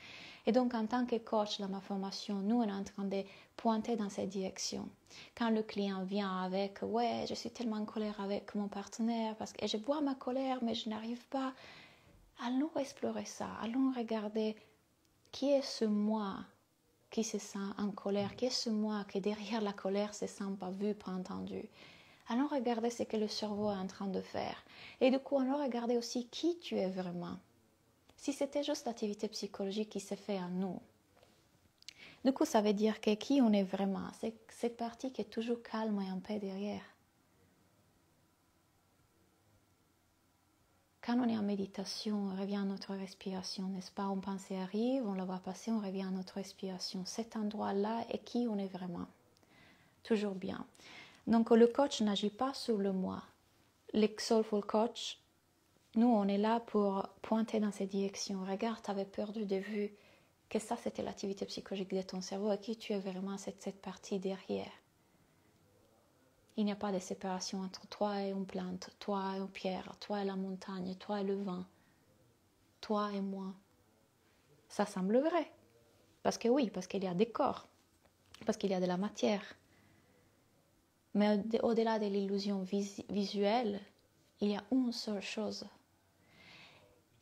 Et donc, en tant que coach dans ma formation, nous, on est en train de pointer dans cette direction. Quand le client vient avec « ouais, je suis tellement en colère avec mon partenaire parce que je vois ma colère, mais je n'arrive pas », allons explorer ça, allons regarder qui est ce moi qui se sent en colère, qui est ce moi qui derrière la colère se sent pas vu, pas entendu. Allons regarder ce que le cerveau est en train de faire. Et du coup, allons regarder aussi qui tu es vraiment. Si c'était juste l'activité psychologique qui se fait en nous. Du coup, ça veut dire que qui on est vraiment, c'est cette partie qui est toujours calme et en paix derrière. Quand on est en méditation, on revient à notre respiration, n'est-ce pas? Une pensée arrive, on la voit passer, on revient à notre respiration. Cet endroit-là est qui on est vraiment. Toujours bien. Donc, le coach n'agit pas sur le moi. Le Soulful Coach, nous, on est là pour pointer dans cette direction. Regarde, tu avais perdu de vue que ça, c'était l'activité psychologique de ton cerveau et qui tu es vraiment, cette partie derrière. Il n'y a pas de séparation entre toi et une plante, toi et une pierre, toi et la montagne, toi et le vent, toi et moi. Ça semble vrai. Parce que oui, parce qu'il y a des corps, parce qu'il y a de la matière. Mais au-delà de l'illusion visuelle, il y a une seule chose.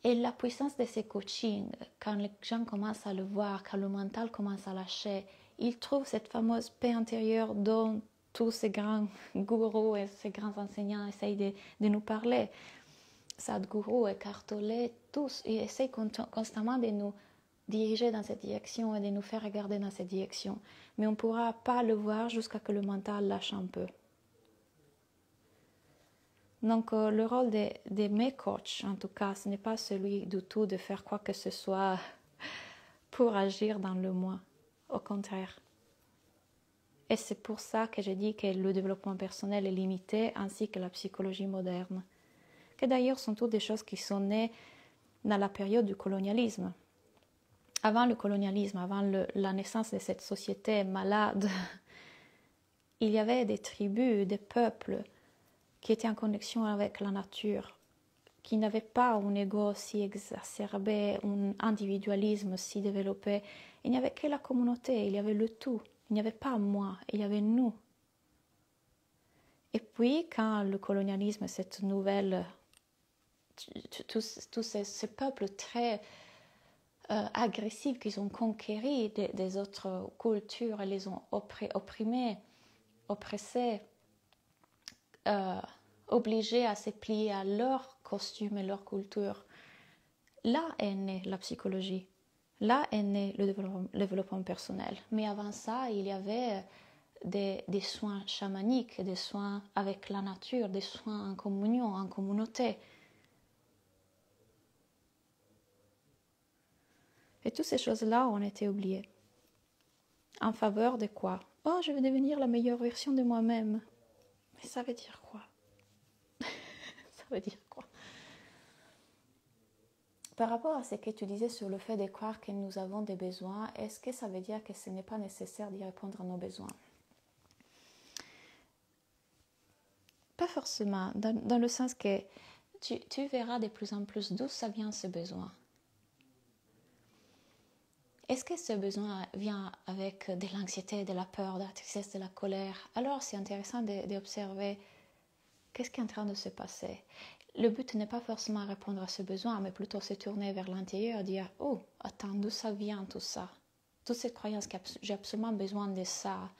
Et la puissance de ces coachings, quand les gens commencent à le voir, quand le mental commence à lâcher, ils trouvent cette fameuse paix intérieure dont tous ces grands gourous et ces grands enseignants essayent de nous parler. Sadhguru, Eckhart Tolle, tous, ils essayent constamment de nous diriger dans cette direction et de nous faire regarder dans cette direction. Mais on ne pourra pas le voir jusqu'à ce que le mental lâche un peu. Donc, le rôle de mes coachs, en tout cas, ce n'est pas celui du tout de faire quoi que ce soit pour agir dans le moi. Au contraire. Et c'est pour ça que je dis que le développement personnel est limité, ainsi que la psychologie moderne. Que d'ailleurs sont toutes des choses qui sont nées dans la période du colonialisme. Avant le colonialisme, avant la naissance de cette société malade, il y avait des tribus, des peuples qui étaient en connexion avec la nature, qui n'avaient pas un ego si exacerbé, un individualisme si développé. Il n'y avait que la communauté, il y avait le tout. Il n'y avait pas moi, il y avait nous. Et puis, quand le colonialisme, cette nouvelle, tous ces peuples très agressifs qu'ils ont conquéris des autres cultures et les ont opprimés, oppressés, obligés à se plier à leur costume et leur culture. Là est née la psychologie. Là est né le développement personnel. Mais avant ça, il y avait des soins chamaniques, des soins avec la nature, des soins en communion, en communauté. Et toutes ces choses-là ont été oubliées. En faveur de quoi? Oh, je vais devenir la meilleure version de moi-même. Mais ça veut dire quoi? Ça veut dire quoi? Par rapport à ce que tu disais sur le fait de croire que nous avons des besoins, est-ce que ça veut dire que ce n'est pas nécessaire d'y répondre à nos besoins? Pas forcément, dans le sens que tu verras de plus en plus d'où ça vient ce besoin. Est-ce que ce besoin vient avec de l'anxiété, de la peur, de la tristesse, de la colère? Alors c'est intéressant d'observer qu'est-ce qui est en train de se passer. Le but n'est pas forcément répondre à ce besoin, mais plutôt se tourner vers l'intérieur et dire « Oh, attends, d'où ça vient tout ça? Toute cette croyance que j'ai absolument besoin de ça,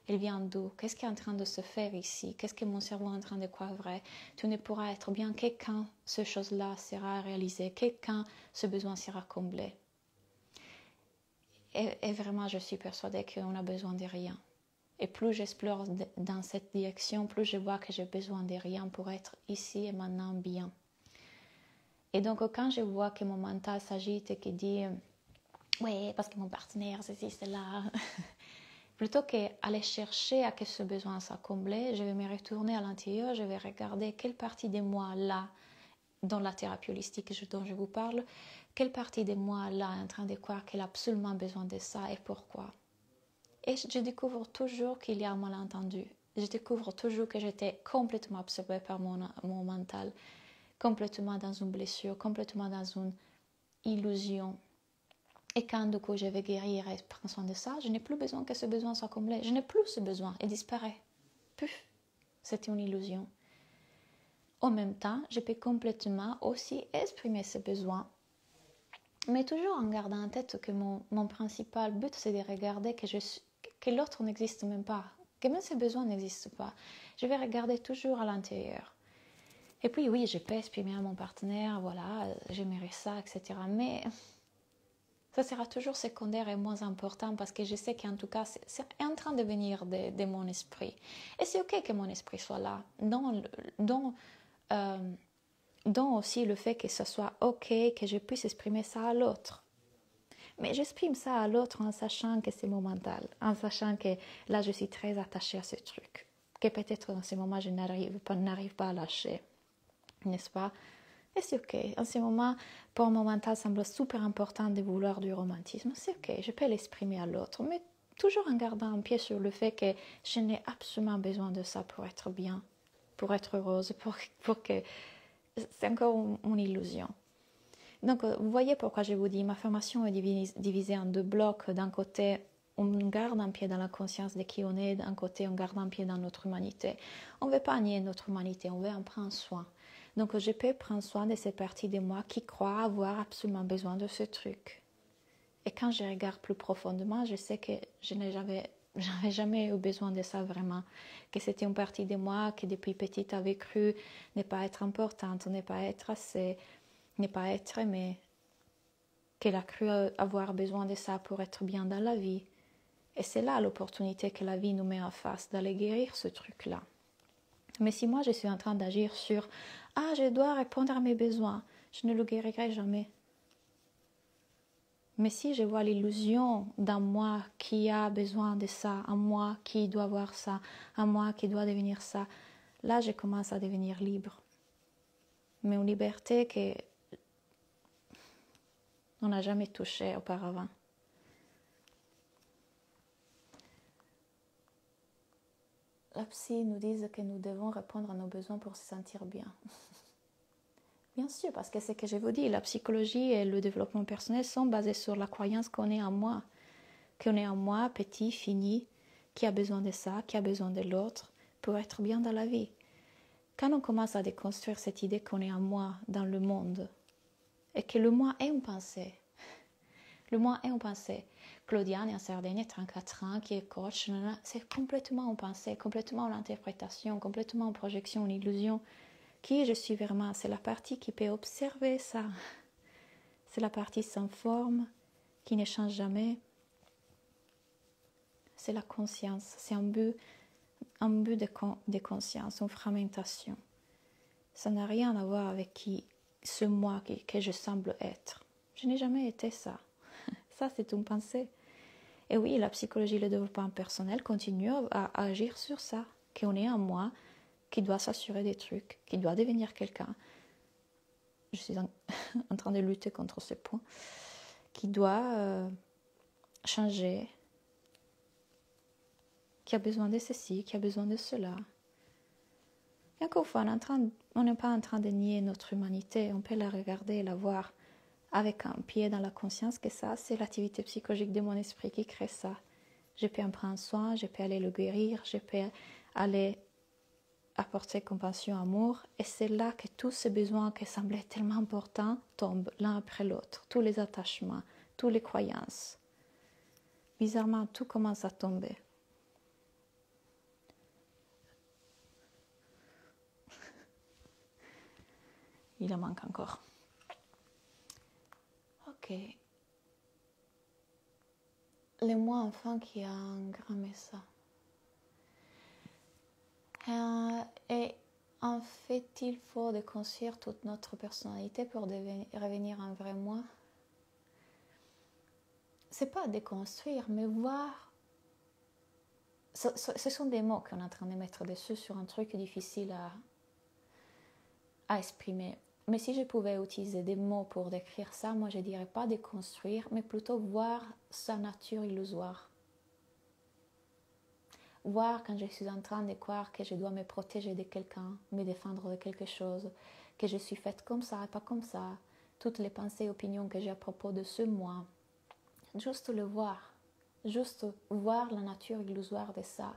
elle vient d'où? Qu'est-ce qui est en train de se faire ici? Qu'est-ce que mon cerveau est en train de croire vrai? Tu ne pourras être bien que quand cette chose-là sera réalisée, que quand ce besoin sera comblé. » Et vraiment, je suis persuadée qu'on a besoin de rien. Et plus j'explore dans cette direction, plus je vois que j'ai besoin de rien pour être ici et maintenant bien. Et donc, quand je vois que mon mental s'agite et qu'il dit « Oui, parce que mon partenaire, ceci, cela », plutôt qu'aller chercher à que ce besoin soit comblé, je vais me retourner à l'intérieur, je vais regarder quelle partie de moi là, dans la thérapie holistique dont je vous parle, quelle partie de moi là est en train de croire qu'elle a absolument besoin de ça et pourquoi. Et je découvre toujours qu'il y a un malentendu. Je découvre toujours que j'étais complètement absorbée par mon mental, complètement dans une blessure, complètement dans une illusion. Et quand du coup je vais guérir et prendre soin de ça, je n'ai plus besoin que ce besoin soit comblé. Je n'ai plus ce besoin, il disparaît. Puf, c'était une illusion. En même temps, je peux complètement aussi exprimer ce besoin, mais toujours en gardant en tête que mon principal but, c'est de regarder que l'autre n'existe même pas, que même ces besoins n'existent pas. Je vais regarder toujours à l'intérieur. Et puis oui, je peux exprimer à mon partenaire, voilà, j'aimerais ça, etc. Mais ça sera toujours secondaire et moins important parce que je sais qu'en tout cas, c'est en train de venir de mon esprit. Et c'est ok que mon esprit soit là, dont aussi le fait que ce soit ok, que je puisse exprimer ça à l'autre. Mais j'exprime ça à l'autre en sachant que c'est momental, en sachant que là, je suis très attachée à ce truc, que peut-être dans ce moment, je n'arrive pas à lâcher, n'est-ce pas? Et c'est ok. En ce moment, pour mon mental, ça semble super important de vouloir du romantisme. C'est ok, je peux l'exprimer à l'autre, mais toujours en gardant un pied sur le fait que je n'ai absolument besoin de ça pour être bien, pour être heureuse, pour que... C'est encore une illusion. Donc, vous voyez pourquoi je vous dis, ma formation est divisée en deux blocs. D'un côté, on garde un pied dans la conscience de qui on est. D'un côté, on garde un pied dans notre humanité. On ne veut pas nier notre humanité, on veut en prendre soin. Donc, je peux prendre soin de ces parties de moi qui croient avoir absolument besoin de ce truc. Et quand je regarde plus profondément, je sais que je n'avais jamais eu besoin de ça vraiment. Que c'était une partie de moi qui, depuis petite, avait cru ne pas être importante, ne pas être assez, ne pas être aimée. Qu'elle a cru avoir besoin de ça pour être bien dans la vie. Et c'est là l'opportunité que la vie nous met en face, d'aller guérir ce truc-là. Mais si moi je suis en train d'agir sur « Ah, je dois répondre à mes besoins », je ne le guérirai jamais. Mais si je vois l'illusion d'un moi qui a besoin de ça, un moi qui doit avoir ça, un moi qui doit devenir ça, là je commence à devenir libre. Mais une liberté qu'on n'a jamais touchée auparavant. La psy nous dit que nous devons répondre à nos besoins pour se sentir bien. Bien sûr, parce que c'est ce que je vous dis, la psychologie et le développement personnel sont basés sur la croyance qu'on est en moi petit, fini, qui a besoin de ça, qui a besoin de l'autre, pour être bien dans la vie. Quand on commence à déconstruire cette idée qu'on est en moi, dans le monde, et que le moi est une pensée, le moi est une pensée. Claudiane en Sardaigne, 34 ans, qui est coach, c'est complètement une pensée, complètement une interprétation, complètement une projection, une illusion. Qui je suis vraiment? C'est la partie qui peut observer ça. C'est la partie sans forme, qui ne change jamais. C'est la conscience, c'est un but de conscience, une fragmentation. Ça n'a rien à voir avec ce moi que je semble être. Je n'ai jamais été ça. Ça, c'est une pensée. Et oui, la psychologie et le développement personnel continuent à agir sur ça, qu'on est un moi qui doit s'assurer des trucs, qui doit devenir quelqu'un. Je suis en train de lutter contre ce point. Qui doit changer, qui a besoin de ceci, qui a besoin de cela. Et encore une fois, on n'est pas en train de nier notre humanité, on peut la regarder et la voir avec un pied dans la conscience que ça, c'est l'activité psychologique de mon esprit qui crée ça. Je peux en prendre soin, je peux aller le guérir, je peux aller apporter compassion, amour, et c'est là que tous ces besoins qui semblaient tellement importants tombent l'un après l'autre, tous les attachements, toutes les croyances. Bizarrement, tout commence à tomber. Il en manque encore. Ok. Le moi enfant qui a engrammé ça. Et en fait, il faut déconstruire toute notre personnalité pour revenir un vrai moi. C'est pas déconstruire, mais voir. Ce sont des mots qu'on est en train de mettre dessus sur un truc difficile à exprimer. Mais si je pouvais utiliser des mots pour décrire ça, moi je dirais pas déconstruire, mais plutôt voir sa nature illusoire. Voir quand je suis en train de croire que je dois me protéger de quelqu'un, me défendre de quelque chose, que je suis faite comme ça et pas comme ça, toutes les pensées et opinions que j'ai à propos de ce moi, juste le voir, juste voir la nature illusoire de ça.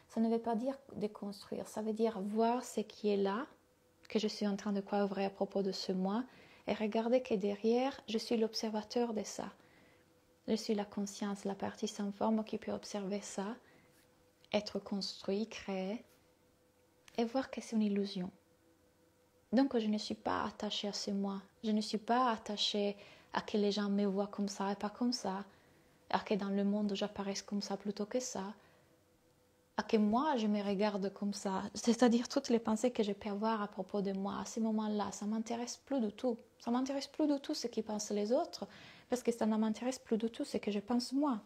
Ça ne veut pas dire déconstruire, ça veut dire voir ce qui est là, que je suis en train de croire à propos de ce moi, et regarder que derrière, je suis l'observateur de ça. Je suis la conscience, la partie sans forme qui peut observer ça, être construit, créé, et voir que c'est une illusion. Donc je ne suis pas attachée à ce moi, je ne suis pas attachée à que les gens me voient comme ça et pas comme ça, à que dans le monde j'apparaisse comme ça plutôt que ça, à que moi je me regarde comme ça, c'est-à-dire toutes les pensées que je peux avoir à propos de moi à ce moment-là, ça m'intéresse plus du tout. Ça m'intéresse plus du tout ce qu'ils pensent les autres, parce que ça ne m'intéresse plus du tout ce que je pense moi.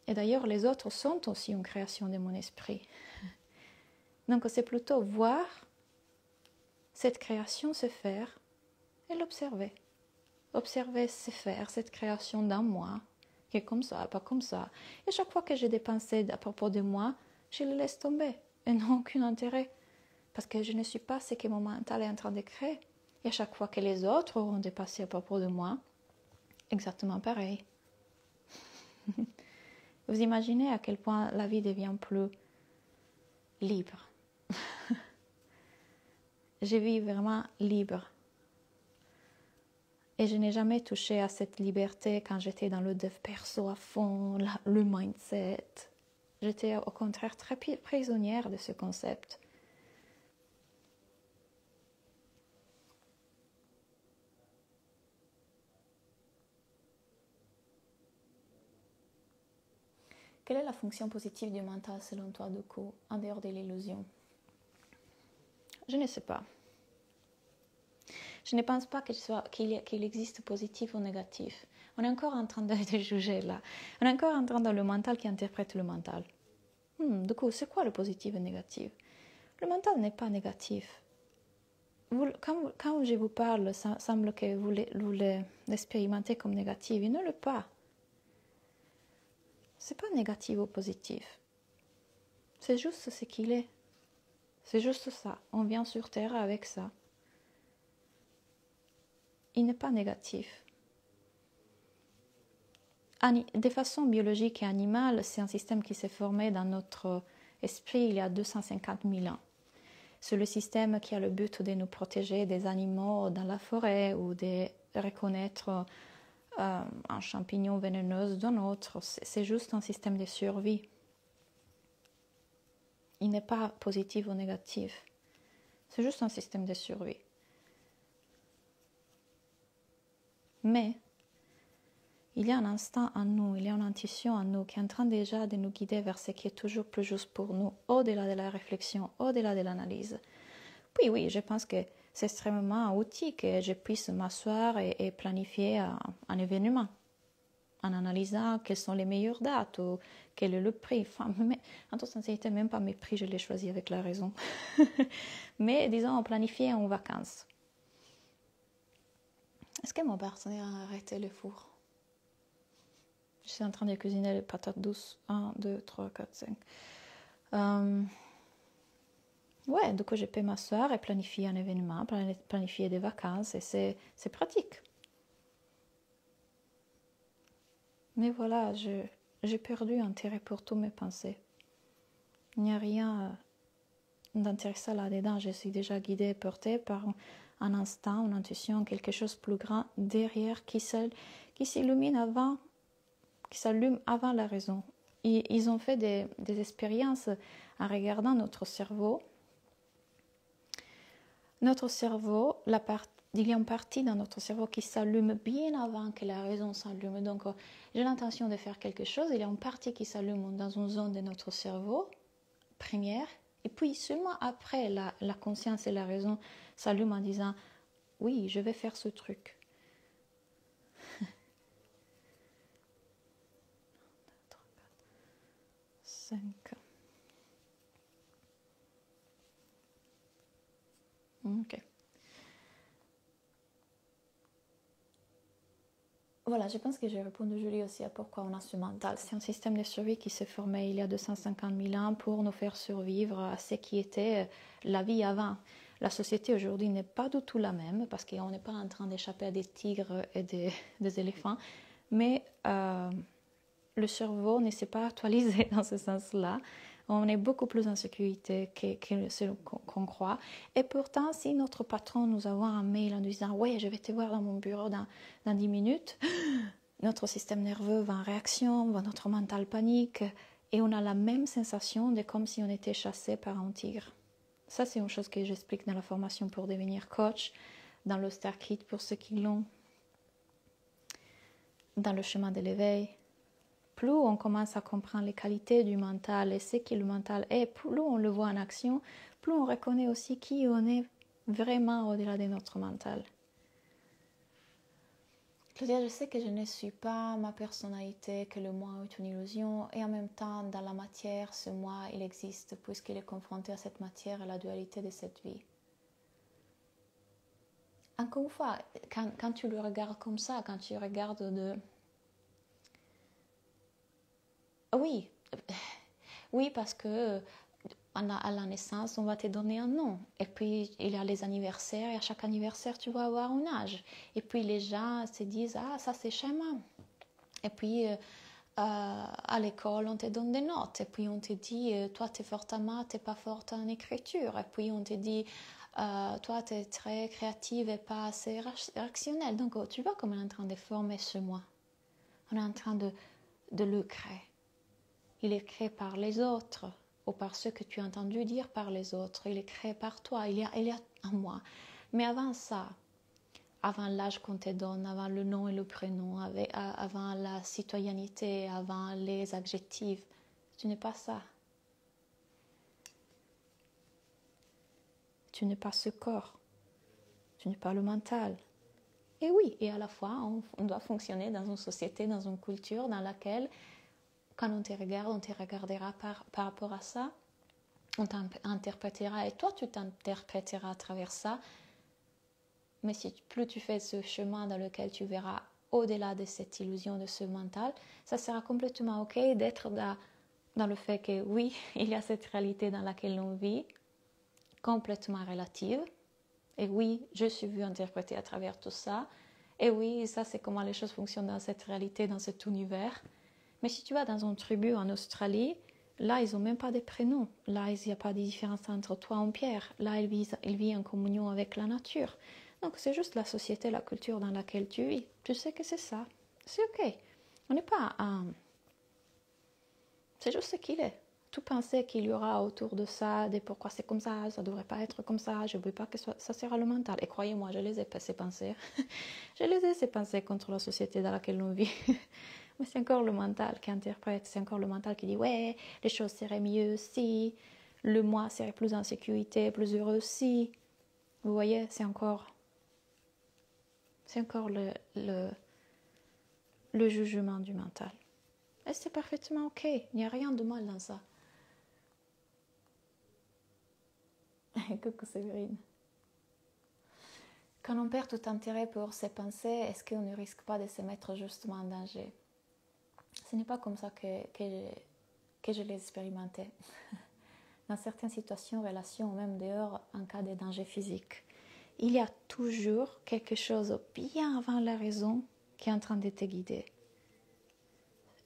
Et d'ailleurs, les autres sont aussi une création de mon esprit. Donc c'est plutôt voir cette création se faire et l'observer. Observer se faire, cette création dans moi, qui est comme ça, pas comme ça. Et chaque fois que j'ai des pensées à propos de moi, je les laisse tomber et n'ont aucun intérêt. Parce que je ne suis pas ce que mon mental est en train de créer. Et à chaque fois que les autres auront des pensées à propos de moi, exactement pareil. Vous imaginez à quel point la vie devient plus libre. Je vis vraiment libre. Et je n'ai jamais touché à cette liberté quand j'étais dans le dev perso à fond, le mindset. J'étais au contraire très prisonnière de ce concept. Quelle est la fonction positive du mental selon toi, du coup, en dehors de l'illusion? Je ne sais pas. Je ne pense pas qu'il existe positif ou négatif. On est encore en train de juger là. On est encore en train dans le mental qui interprète le mental. Du coup, c'est quoi le positif et le négatif? Le mental n'est pas négatif. Quand je vous parle, ça semble que vous l'expérimentez comme négatif. Il ne l'est pas. C'est pas négatif ou positif. C'est juste ce qu'il est. C'est juste ça. On vient sur Terre avec ça. Il n'est pas négatif. De façon biologique et animale, c'est un système qui s'est formé dans notre esprit il y a 250 000 ans. C'est le système qui a le but de nous protéger des animaux dans la forêt ou de reconnaître un champignon vénéneux d'un autre. C'est juste un système de survie. Il n'est pas positif ou négatif. C'est juste un système de survie. Mais il y a un instinct en nous, il y a une intuition en nous qui est en train déjà de nous guider vers ce qui est toujours plus juste pour nous, au-delà de la réflexion, au-delà de l'analyse. Puis oui, je pense que c'est extrêmement un outil que je puisse m'asseoir et planifier un événement en analysant quelles sont les meilleures dates ou quel est le prix. Enfin, en toute sincérité, même pas mes prix, je les choisis avec la raison. Mais disons, planifier en vacances. Est-ce que mon partenaire a arrêté le four? Je suis en train de cuisiner les patates douces. 1, 2, 3, 4, 5. Ouais, du coup, je peux m'asseoir et planifier un événement, planifier des vacances, et c'est pratique. Mais voilà, j'ai perdu intérêt pour tous mes pensées. Il n'y a rien d'intéressant là-dedans. Je suis déjà guidée et portée par un instinct, une intuition, quelque chose de plus grand derrière qui s'illumine avant, qui s'allume avant la raison. Ils ont fait des expériences en regardant notre cerveau. Notre cerveau, il y a une partie dans notre cerveau qui s'allume bien avant que la raison s'allume. Donc, j'ai l'intention de faire quelque chose, il y a une partie qui s'allume dans une zone de notre cerveau, première, et puis seulement après, la conscience et la raison s'allument en disant « Oui, je vais faire ce truc ». 5. Ok. Voilà, je pense que j'ai répondu, Julie, aussi à pourquoi on a ce mental. C'est un système de survie qui s'est formé il y a 250 000 ans pour nous faire survivre à ce qui était la vie avant. La société aujourd'hui n'est pas du tout la même parce qu'on n'est pas en train d'échapper à des tigres et des éléphants, mais le cerveau ne s'est pas actualisé dans ce sens-là. On est beaucoup plus en sécurité que ce qu'on croit. Et pourtant, si notre patron nous envoie un mail en nous disant « Ouais, je vais te voir dans mon bureau dans 10 minutes », notre système nerveux va en réaction, notre mental panique, et on a la même sensation de comme si on était chassé par un tigre. Ça, c'est une chose que j'explique dans la formation pour devenir coach, dans le Star Kit pour ceux qui l'ont, dans le chemin de l'éveil. Plus on commence à comprendre les qualités du mental et ce que le mental est, plus on le voit en action, plus on reconnaît aussi qui on est vraiment au-delà de notre mental. Claudia, je sais que je ne suis pas ma personnalité, que le moi est une illusion, et en même temps, dans la matière, ce moi, il existe, puisqu'il est confronté à cette matière et à la dualité de cette vie. Encore une fois, quand tu le regardes comme ça, quand tu regardes de... Oui, parce que à la naissance, on va te donner un nom. Et puis, il y a les anniversaires, et à chaque anniversaire, tu vas avoir un âge. Et puis, les gens se disent, ah, ça c'est Shema. Et puis, à l'école, on te donne des notes. Et puis, on te dit, toi, tu es forte en maths, tu n'es pas forte en écriture. Et puis, on te dit, toi, tu es très créative et pas assez rationnelle. Donc, tu vois comme on est en train de former ce moi. On est en train de le créer. Il est créé par les autres ou par ce que tu as entendu dire par les autres. Il est créé par toi, il y a un moi. Mais avant ça, avant l'âge qu'on te donne, avant le nom et le prénom, avant la citoyenneté, avant les adjectifs, tu n'es pas ça. Tu n'es pas ce corps. Tu n'es pas le mental. Et oui, et à la fois, on doit fonctionner dans une société, dans une culture dans laquelle quand on te regarde, on te regardera par rapport à ça, on t'interprétera et toi tu t'interpréteras à travers ça. Mais si plus tu fais ce chemin dans lequel tu verras au-delà de cette illusion de ce mental, ça sera complètement ok d'être dans le fait que oui, il y a cette réalité dans laquelle on vit, complètement relative. Et oui, je suis vue interpréter à travers tout ça. Et oui, ça c'est comment les choses fonctionnent dans cette réalité, dans cet univers. Mais si tu vas dans une tribu en Australie, là, ils n'ont même pas de prénoms. Là, il n'y a pas de différence entre toi et Pierre. Là, il vit en communion avec la nature. Donc, c'est juste la société, la culture dans laquelle tu vis. Tu sais que c'est ça. C'est OK. On n'est pas... C'est juste ce qu'il est. Tout penser qu'il y aura autour de ça des pourquoi c'est comme ça ne devrait pas être comme ça, je ne veux pas que ça sera le mental. Et croyez-moi, je les ai pas ces pensées. Je les ai ces pensées contre la société dans laquelle on vit. Mais c'est encore le mental qui interprète, c'est encore le mental qui dit ouais, les choses seraient mieux si, le moi serait plus en sécurité, plus heureux si. Vous voyez, c'est encore le jugement du mental. Et c'est parfaitement ok, il n'y a rien de mal dans ça. Coucou Séverine. Quand on perd tout intérêt pour ses pensées, est-ce qu'on ne risque pas de se mettre justement en danger? Ce n'est pas comme ça que je l'ai expérimenté. Dans certaines situations, relations ou même dehors, en cas de danger physique, il y a toujours quelque chose bien avant la raison qui est en train de te guider.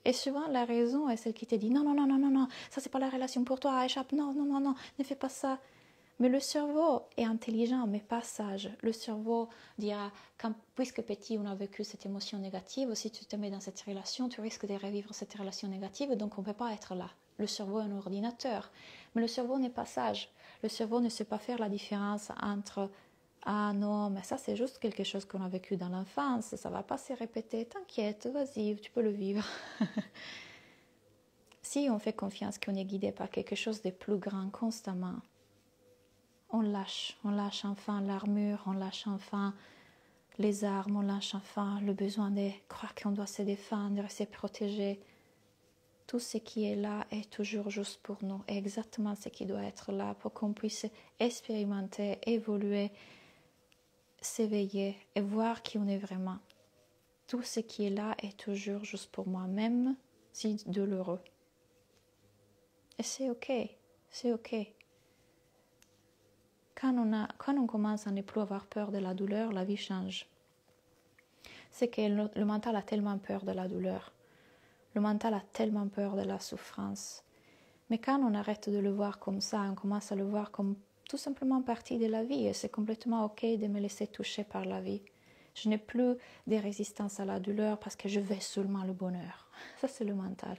Et souvent, la raison est celle qui te dit non, non, non, non, non, non, ça c'est pas la relation pour toi, échappe, non, non, non, non, ne fais pas ça. Mais le cerveau est intelligent, mais pas sage. Le cerveau dira, puisque petit, on a vécu cette émotion négative, si tu te mets dans cette relation, tu risques de revivre cette relation négative, donc on ne peut pas être là. Le cerveau est un ordinateur. Mais le cerveau n'est pas sage. Le cerveau ne sait pas faire la différence entre « Ah non, mais ça c'est juste quelque chose qu'on a vécu dans l'enfance, ça ne va pas se répéter, t'inquiète, vas-y, tu peux le vivre. » Si on fait confiance qu'on est guidé par quelque chose de plus grand constamment, on lâche enfin l'armure, on lâche enfin les armes, on lâche enfin le besoin de croire qu'on doit se défendre, de se protéger. Tout ce qui est là est toujours juste pour nous, et exactement ce qui doit être là pour qu'on puisse expérimenter, évoluer, s'éveiller et voir qui on est vraiment. Tout ce qui est là est toujours juste pour moi, même si douloureux. Et c'est ok, c'est ok. Quand on commence à ne plus avoir peur de la douleur, la vie change. c'est que le mental a tellement peur de la douleur. Le mental a tellement peur de la souffrance. Mais quand on arrête de le voir comme ça, on commence à le voir comme tout simplement partie de la vie et c'est complètement ok de me laisser toucher par la vie. Je n'ai plus de résistance à la douleur parce que je veux seulement le bonheur. Ça, c'est le mental.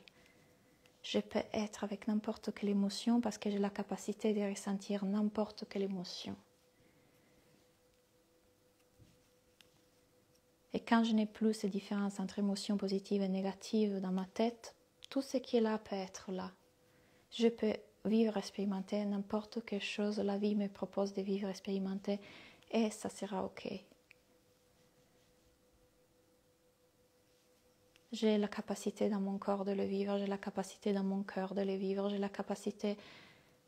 Je peux être avec n'importe quelle émotion parce que j'ai la capacité de ressentir n'importe quelle émotion. Et quand je n'ai plus ces différences entre émotions positives et négatives dans ma tête, tout ce qui est là peut être là. Je peux vivre, expérimenter n'importe quelle chose, la vie me propose de vivre, expérimenter, et ça sera ok. J'ai la capacité dans mon corps de le vivre, j'ai la capacité dans mon cœur de le vivre, j'ai la capacité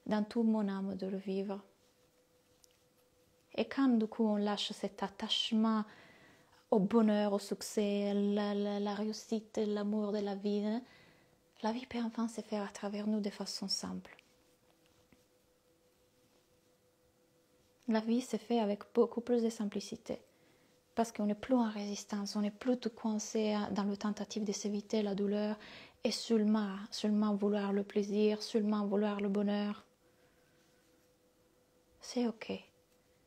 dans toute mon âme de le vivre. Et quand du coup on lâche cet attachement au bonheur, au succès, la réussite, l'amour de la vie peut enfin se faire à travers nous de façon simple. La vie se fait avec beaucoup plus de simplicité. Parce qu'on n'est plus en résistance, on n'est plus tout coincé dans le tentative de s'éviter la douleur et seulement vouloir le plaisir, seulement vouloir le bonheur. C'est ok.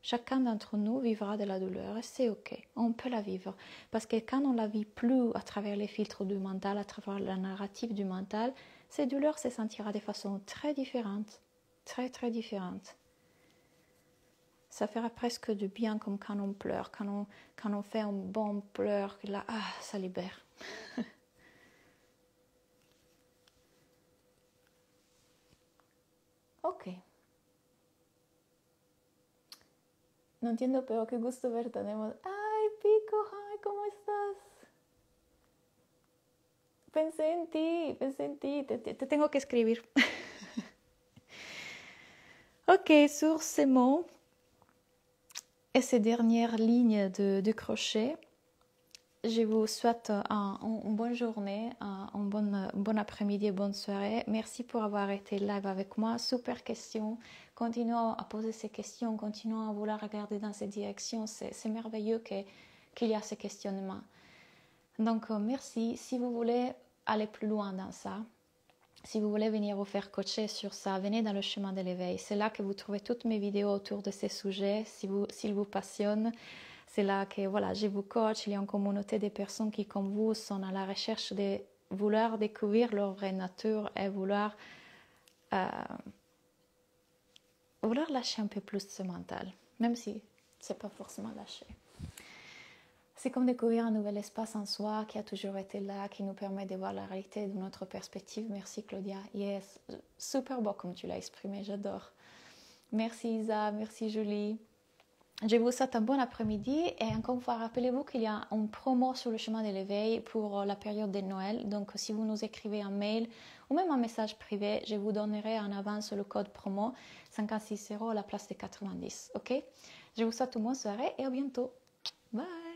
Chacun d'entre nous vivra de la douleur et c'est ok. On peut la vivre. Parce que quand on ne la vit plus à travers les filtres du mental, à travers la narrative du mental, cette douleur se sentira de façon très différente. Très très différente. Ça fera presque du bien comme quand on pleure, quand on fait un bon pleur, là, ça libère. Ok. No entiendo, pero qué gusto verte. Ay, Pico, ay, ¿cómo estás? Pensé en ti, te tengo que escribir. Ok, sur ces mots et ces dernières lignes de crochet, je vous souhaite une bonne journée, un bon après-midi et bonne soirée. Merci pour avoir été live avec moi. Super question. Continuons à poser ces questions, continuons à vouloir regarder dans cette direction. C'est merveilleux qu'il y a ces questionnements. Donc, merci. Si vous voulez aller plus loin dans ça, si vous voulez venir vous faire coacher sur ça, venez dans le chemin de l'éveil. C'est là que vous trouvez toutes mes vidéos autour de ces sujets, s'ils vous passionnent. C'est là que je vous coach. Il y a une communauté de personnes qui, comme vous, sont à la recherche de vouloir découvrir leur vraie nature et vouloir lâcher un peu plus ce mental, même si ce n'est pas forcément lâché. C'est comme découvrir un nouvel espace en soi qui a toujours été là, qui nous permet de voir la réalité de notre perspective. Merci Claudia. Yes, super beau comme tu l'as exprimé, j'adore. Merci Isa, merci Julie. Je vous souhaite un bon après-midi et encore une fois, rappelez-vous qu'il y a une promo sur le chemin de l'éveil pour la période de Noël. Donc, si vous nous écrivez un mail ou même un message privé, je vous donnerai en avance le code promo 56 € à la place de 90. Ok? Je vous souhaite une bonne soirée et à bientôt. Bye!